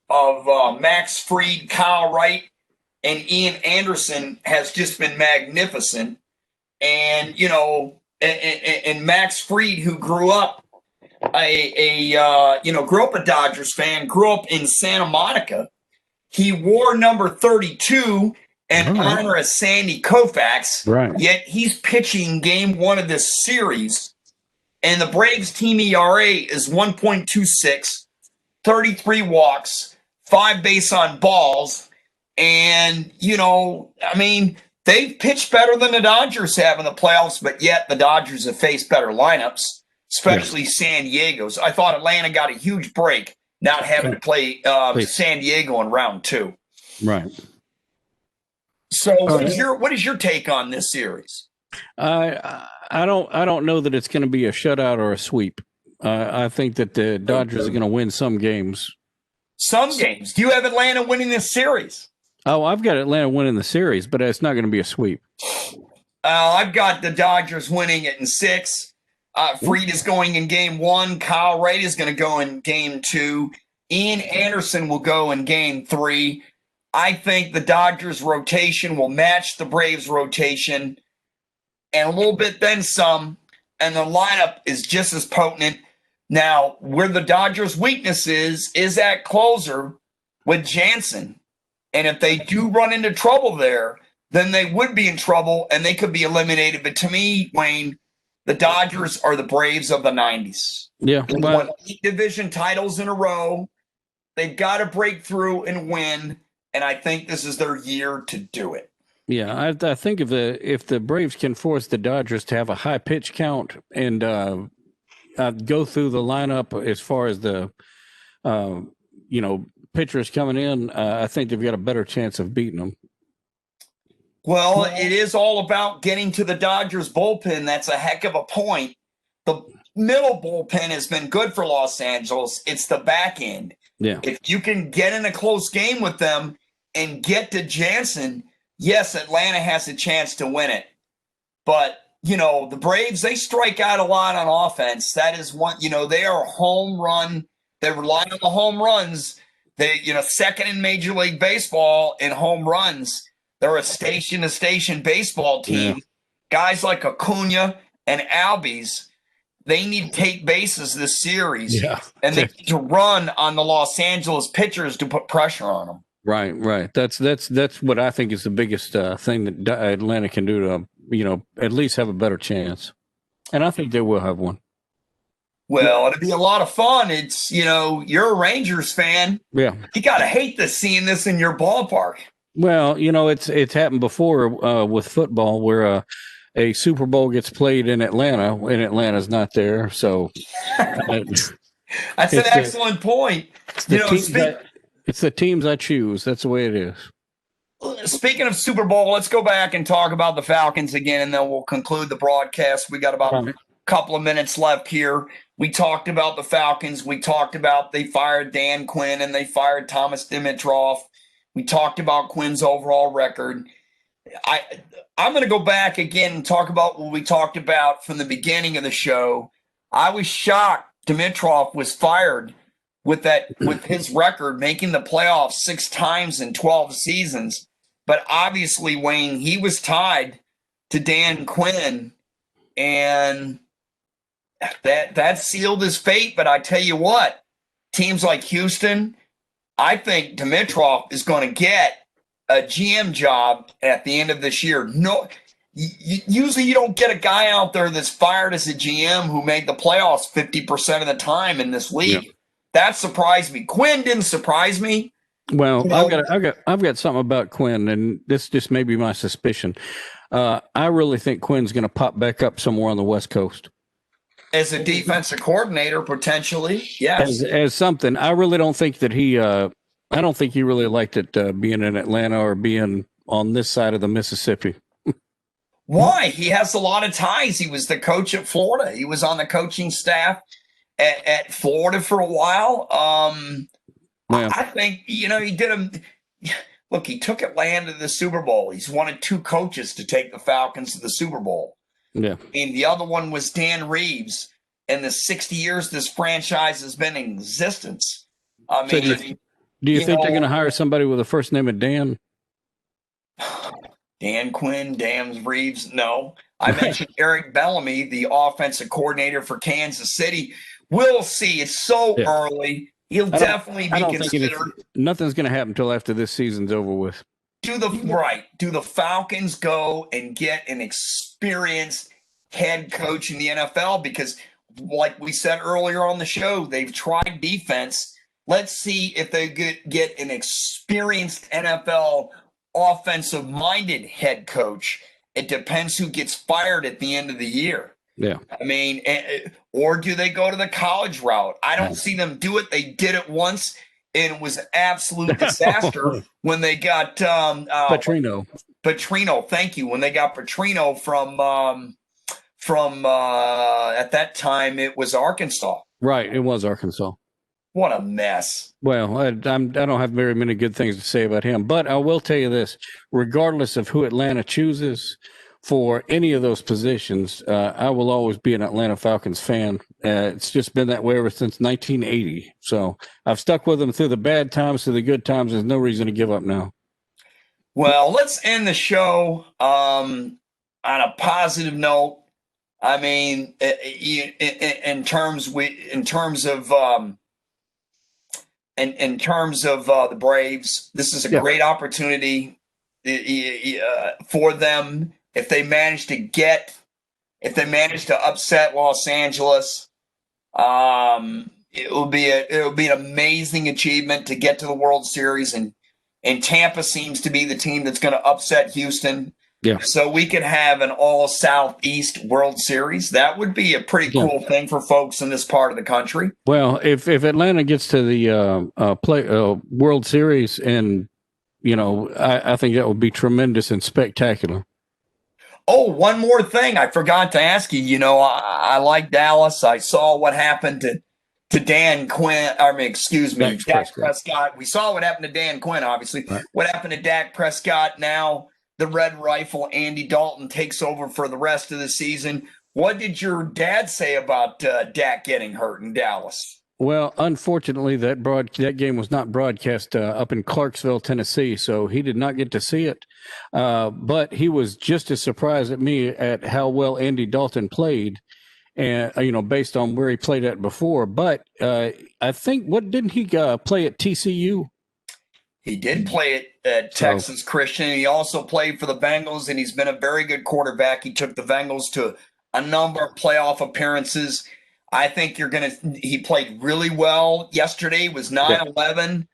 of Max Fried, Kyle Wright, and Ian Anderson has just been magnificent. And and Max Fried, who grew up grew up a Dodgers fan, grew up in Santa Monica. He wore number 32 in honor of Sandy Koufax. Right. Yet he's pitching game 1 of this series, and the Braves team ERA is 1.26, 33 walks, 5 base on balls. And, I mean, they've pitched better than the Dodgers have in the playoffs, but yet the Dodgers have faced better lineups, especially San Diego's. I thought Atlanta got a huge break not having to play San Diego in round 2. Right. So what is your take on this series? I don't know that it's going to be a shutout or a sweep. I think that the Dodgers are going to win some games. Some games. Do you have Atlanta winning this series? Oh, I've got Atlanta winning the series, but it's not going to be a sweep. I've got the Dodgers winning it in 6. Fried is going in game 1. Kyle Wright is going to go in game 2. Ian Anderson will go in game 3. I think the Dodgers rotation will match the Braves rotation and a little bit then some. And the lineup is just as potent. Now, where the Dodgers' weakness is at closer with Jansen. And if they do run into trouble there, then they would be in trouble and they could be eliminated. But to me, Wayne, the Dodgers are the Braves of the 90s. Yeah. They won 8 division titles in a row. They've got to break through and win. And I think this is their year to do it. Yeah, I think if the Braves can force the Dodgers to have a high pitch count and go through the lineup as far as the pitchers coming in, I think they've got a better chance of beating them. Well, it is all about getting to the Dodgers bullpen. That's a heck of a point. The middle bullpen has been good for Los Angeles. It's the back end. Yeah. If you can get in a close game with them and get to Jansen, yes, Atlanta has a chance to win it. But, the Braves, they strike out a lot on offense. That is one, they are a home run. They rely on the home runs. They, second in Major League Baseball in home runs. They're a station-to-station baseball team. Yeah. Guys like Acuna and Albies, they need to take bases this series. Yeah. And they need to run on the Los Angeles pitchers to put pressure on them. Right. That's what I think is the biggest thing that Atlanta can do to, at least have a better chance. And I think they will have one. Well, it'll be a lot of fun. It's, you're a Rangers fan. Yeah. You got to hate seeing this in your ballpark. Well, it's happened before with football where a Super Bowl gets played in Atlanta and Atlanta's not there. So that's an excellent point. It's the teams I choose. That's the way it is. Speaking of Super Bowl, let's go back and talk about the Falcons again, and then we'll conclude the broadcast. We got about a couple of minutes left here. We talked about the Falcons. We talked about they fired Dan Quinn and they fired Thomas Dimitroff. We talked about Quinn's overall record. I'm going to go back again and talk about what we talked about from the beginning of the show. I was shocked Dimitroff was fired with his record, making the playoffs 6 times in 12 seasons. But obviously, Wayne, he was tied to Dan Quinn, and that sealed his fate. But I tell you what, teams like Houston, I think Dimitroff is going to get a GM job at the end of this year. No, usually you don't get a guy out there that's fired as a GM who made the playoffs 50% of the time in this league. Yeah. That surprised me. Quinn didn't surprise me. Well, I've got something about Quinn, and this just may be my suspicion. I really think Quinn's going to pop back up somewhere on the West Coast As a defensive coordinator, potentially, yes. as something. I really don't think that he. I don't think he really liked it being in Atlanta or being on this side of the Mississippi. Why? He has a lot of ties. He was the coach at Florida. He was on the coaching staff at Florida for a while. I think, he did him. Look, he took Atlanta to the Super Bowl. He's one of two coaches to take the Falcons to the Super Bowl. Yeah. And the other one was Dan Reeves. In the 60 years this franchise has been in existence. I mean, do you think they're going to hire somebody with a first name of Dan? Dan Quinn, Dan Reeves, no. I mentioned Eric Bellamy, the offensive coordinator for Kansas City. We'll see. It's so early. He'll definitely be considered. Nothing's going to happen until after this season's over with. Do the Falcons go and get an experienced head coach in the NFL? Because like we said earlier on the show, they've tried defense. Let's see if they get an experienced NFL offensive-minded head coach. It depends who gets fired at the end of the year. Yeah. I mean, or do they go to the college route? I don't see them do it. They did it once, and it was an absolute disaster when they got Petrino. Petrino, thank you. When they got Petrino from at that time, it was Arkansas. Right, it was Arkansas. What a mess. Well, I don't have very many good things to say about him, but I will tell you this: regardless of who Atlanta chooses for any of those positions, I will always be an Atlanta Falcons fan. It's just been that way ever since 1980. So I've stuck with them through the bad times, through the good times. There's no reason to give up now. Well, let's end the show on a positive note. I mean, in terms of the Braves, this is a great opportunity for them. If they manage to upset Los Angeles, it will be an amazing achievement to get to the World Series, and Tampa seems to be the team that's going to upset Houston. Yeah. So we could have an all Southeast World Series. That would be a pretty cool thing for folks in this part of the country. Well, if Atlanta gets to the World Series, and I think that would be tremendous and spectacular. Oh, one more thing I forgot to ask you. I like Dallas. I saw what happened to Dan Quinn. Dak Prescott. We saw what happened to Dan Quinn, obviously. Right. What happened to Dak Prescott? Now the Red Rifle, Andy Dalton, takes over for the rest of the season. What did your dad say about Dak getting hurt in Dallas? Well, unfortunately, that game was not broadcast up in Clarksville, Tennessee, so he did not get to see it. But he was just as surprised at me at how well Andy Dalton played, and based on where he played at before. But I think didn't he play at TCU? He did play at Texas Christian. He also played for the Bengals, and he's been a very good quarterback. He took the Bengals to a number of playoff appearances. I think he played really well yesterday. It was 9-11,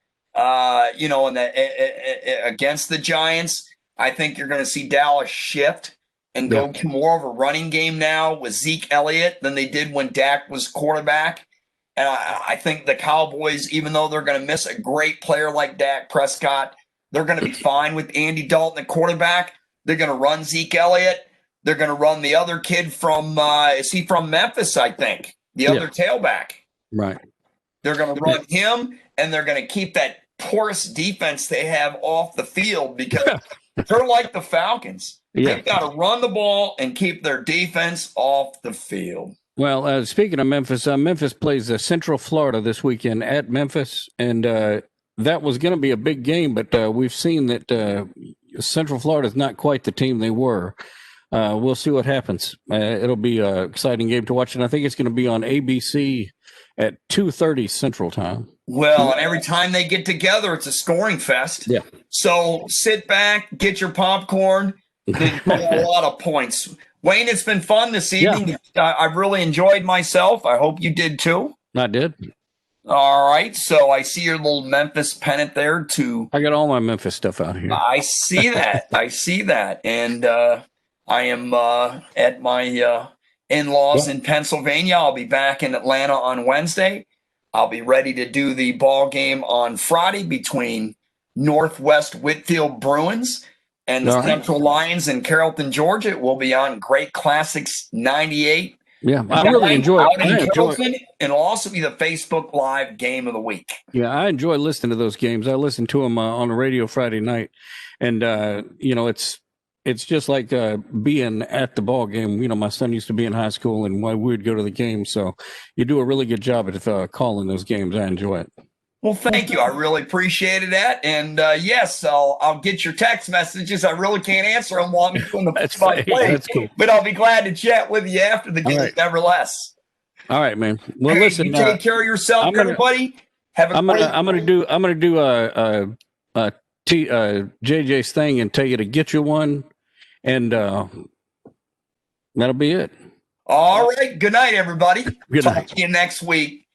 against the Giants. I think you're going to see Dallas shift and go to more of a running game now with Zeke Elliott than they did when Dak was quarterback. And I think the Cowboys, even though they're going to miss a great player like Dak Prescott, they're going to be fine with Andy Dalton at quarterback. They're going to run Zeke Elliott. They're going to run the other kid from is he from Memphis, I think, the other tailback. Right. They're going to run him, and they're going to keep that porous defense they have off the field because they're like the Falcons. Yeah. They've got to run the ball and keep their defense off the field. Well, speaking of Memphis, Memphis plays Central Florida this weekend at Memphis, and that was going to be a big game, but we've seen that Central Florida is not quite the team they were. We'll see what happens. It'll be an exciting game to watch, and I think it's going to be on ABC at 2:30 Central Time. Well, and every time they get together, it's a scoring fest. Yeah. So sit back, get your popcorn, and a lot of points. Wayne, it's been fun this evening. Yeah. I've really enjoyed myself. I hope you did too. I did. All right. So I see your little Memphis pennant there too. I got all my Memphis stuff out here. I see that. And I am at my in-laws in Pennsylvania. I'll be back in Atlanta on Wednesday. I'll be ready to do the ball game on Friday between Northwest Whitfield Bruins and the Central Lions in Carrollton, Georgia. We'll be on Great Classics 98. Yeah, I really enjoy it. And it'll also be the Facebook Live game of the week. Yeah, I enjoy listening to those games. I listen to them on the radio Friday night. And, it's just like being at the ball game. My son used to be in high school, and we would go to the game. So you do a really good job at calling those games. I enjoy it. Well, thank you. I really appreciated that. And yes, I'll get your text messages. I really can't answer them while I'm doing the play. That's cool. But I'll be glad to chat with you after the game, nevertheless. All right, man. Well, hey, listen. You take care of yourself, everybody. Have a I'm gonna do JJ's thing and tell you to get you one, and that'll be it. All right. Good night, everybody. Good night. Talk to you next week.